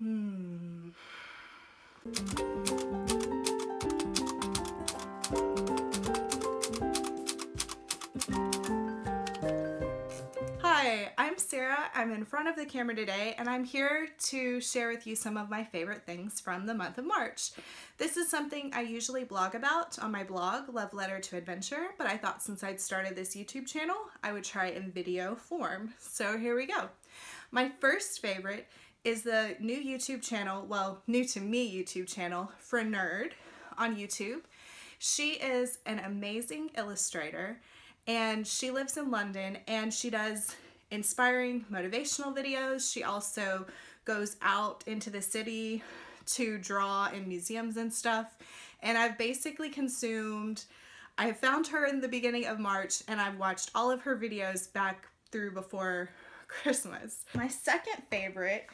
Hmm. Hi, I'm Sarah. I'm in front of the camera today and I'm here to share with you some of my favorite things from the month of March. This is something I usually blog about on my blog, Love Letter to Adventure, but I thought since I'd started this YouTube channel, I would try in video form. So here we go. My first favorite is the new YouTube channel, well, new to me YouTube channel, Frannerd on YouTube. She is an amazing illustrator and she lives in London and she does inspiring motivational videos. She also goes out into the city to draw in museums and stuff. And I've basically I found her in the beginning of March and I've watched all of her videos back through before Christmas. My second favorite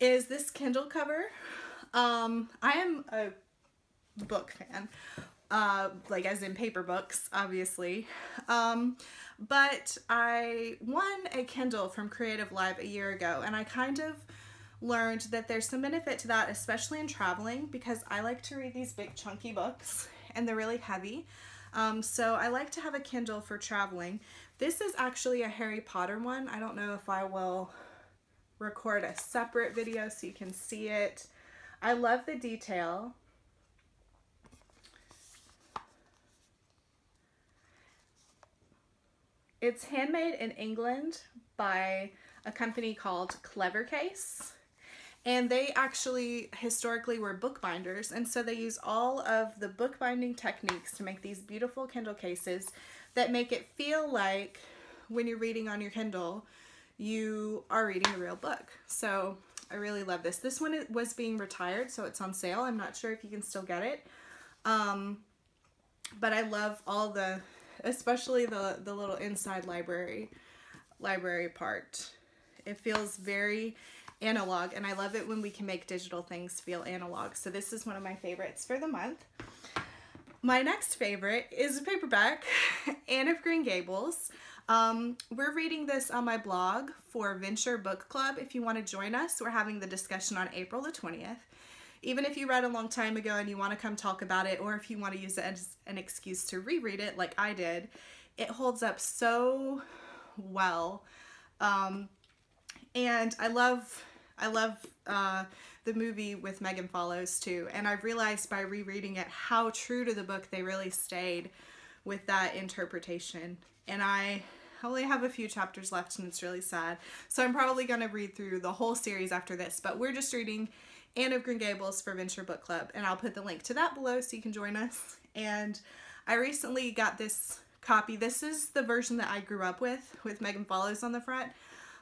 is this Kindle cover. I am a book fan. Like as in paper books, obviously. But I won a Kindle from Creative Live a year ago, and I kind of learned that there's some benefit to that, especially in traveling, because I like to read these big chunky books, and they're really heavy. So I like to have a Kindle for traveling. This is actually a Harry Potter one. I don't know if I will record a separate video so you can see it. I love the detail. It's handmade in England by a company called Klevercase, and they actually historically were bookbinders, and so they use all of the bookbinding techniques to make these beautiful Kindle cases that make it feel like when you're reading on your Kindle, you are reading a real book. So I really love this. This one was being retired, so it's on sale. I'm not sure if you can still get it, but I love all the especially the little inside library part. It feels very analog, and I love it when we can make digital things feel analog. So this is one of my favorites for the month. My next favorite is a paperback, Anne of Green Gables. We're reading this on my blog for Venture Book Club. If you want to join us, we're having the discussion on April the 20th. Even if you read a long time ago and you want to come talk about it, or if you want to use it as an excuse to reread it like I did, it holds up so well. And I love the movie with Megan Follows too. And I've realized by rereading it how true to the book they really stayed with that interpretation. And I only have a few chapters left and it's really sad. So I'm probably going to read through the whole series after this, but we're just reading Anne of Green Gables for Venture Book Club, and I'll put the link to that below so you can join us. And I recently got this copy. This is the version that I grew up with Megan Follows on the front,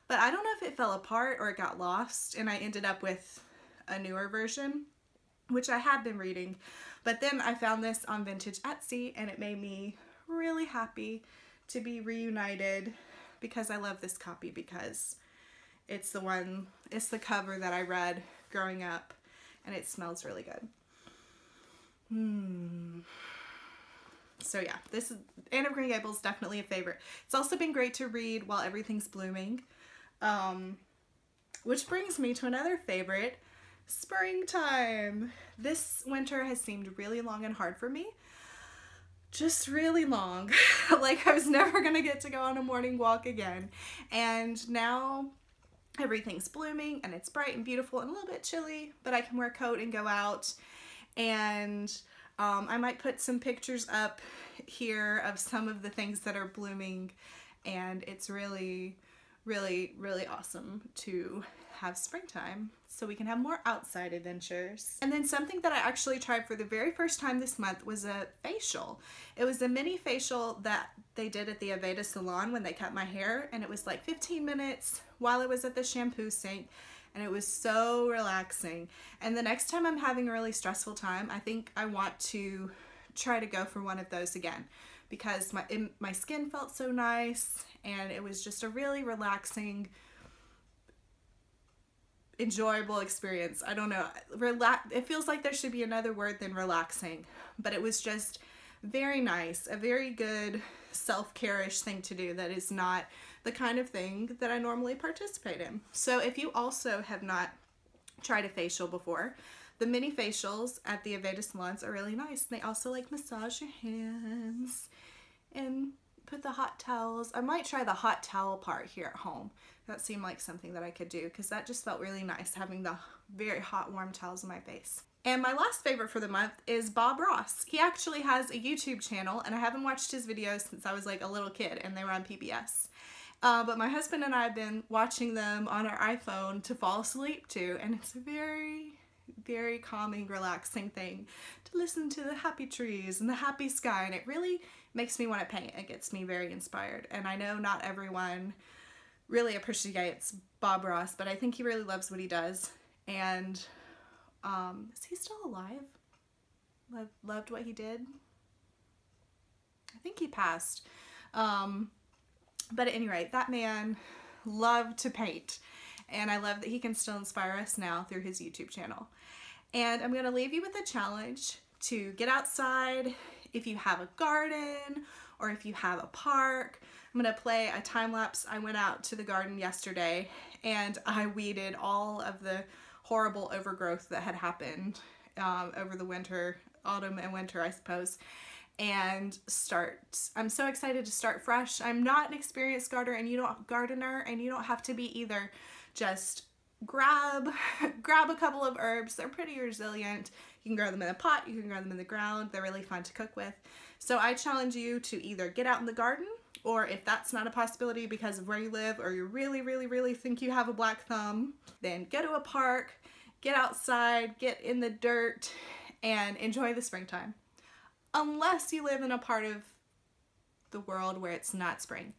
but I don't know if it fell apart or it got lost, and I ended up with a newer version, which I had been reading. But then I found this on Vintage Etsy, and it made me really happy to be reunited because I love this copy because it's the cover that I read growing up, and it smells really good. So yeah, this is Anne of Green Gables, definitely a favorite. It's also been great to read while everything's blooming, which brings me to another favorite, springtime. This winter has seemed really long and hard for me. Just really long. Like I was never gonna get to go on a morning walk again, and now everything's blooming and it's bright and beautiful and a little bit chilly, but I can wear a coat and go out. And I might put some pictures up here of some of the things that are blooming, and it's really, really, really awesome to have springtime so we can have more outside adventures. And then something that I actually tried for the very first time this month was a facial. It was a mini facial that they did at the Aveda salon when they cut my hair, and it was like 15 minutes while I was at the shampoo sink, and it was so relaxing. And the next time I'm having a really stressful time, I think I want to try to go for one of those again, because my skin felt so nice, and it was just a really relaxing, enjoyable experience. I don't know, it feels like there should be another word than relaxing, but it was just very nice, a very good self-care-ish thing to do that is not the kind of thing that I normally participate in. So if you also have not tried a facial before. The mini facials at the Aveda salons are really nice. They also like massage your hands and put the hot towels. I might try the hot towel part here at home. That seemed like something that I could do because that just felt really nice, having the very hot warm towels on my face. And my last favorite for the month is Bob Ross. He actually has a YouTube channel, and I haven't watched his videos since I was like a little kid and they were on PBS. But my husband and I have been watching them on our iPhone to fall asleep to, and it's a very, very calming, relaxing thing to listen to the happy trees and the happy sky, and it really makes me want to paint. It gets me very inspired, and I know not everyone really appreciates Bob Ross, but I think he really loves what he does, and is he still alive? Loved what he did? I think he passed. But at any rate, that man loved to paint, and I love that he can still inspire us now through his YouTube channel. And I'm going to leave you with a challenge to get outside if you have a garden or if you have a park. I'm going to play a time lapse. I went out to the garden yesterday and I weeded all of the horrible overgrowth that had happened over the winter, autumn and winter, I suppose. And I'm so excited to start fresh. I'm not an experienced gardener and you don't have to be either. Just grab a couple of herbs. They're pretty resilient. You can grow them in a pot, you can grow them in the ground. They're really fun to cook with. So I challenge you to either get out in the garden, or if that's not a possibility because of where you live, or you really think you have a black thumb, then go to a park, get outside, get in the dirt, and enjoy the springtime. Unless you live in a part of the world where it's not spring.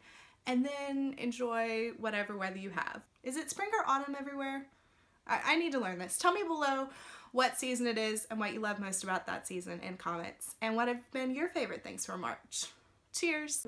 And then enjoy whatever weather you have. Is it spring or autumn everywhere? I need to learn this. Tell me below what season it is and what you love most about that season in comments. And what have been your favorite things for March. Cheers!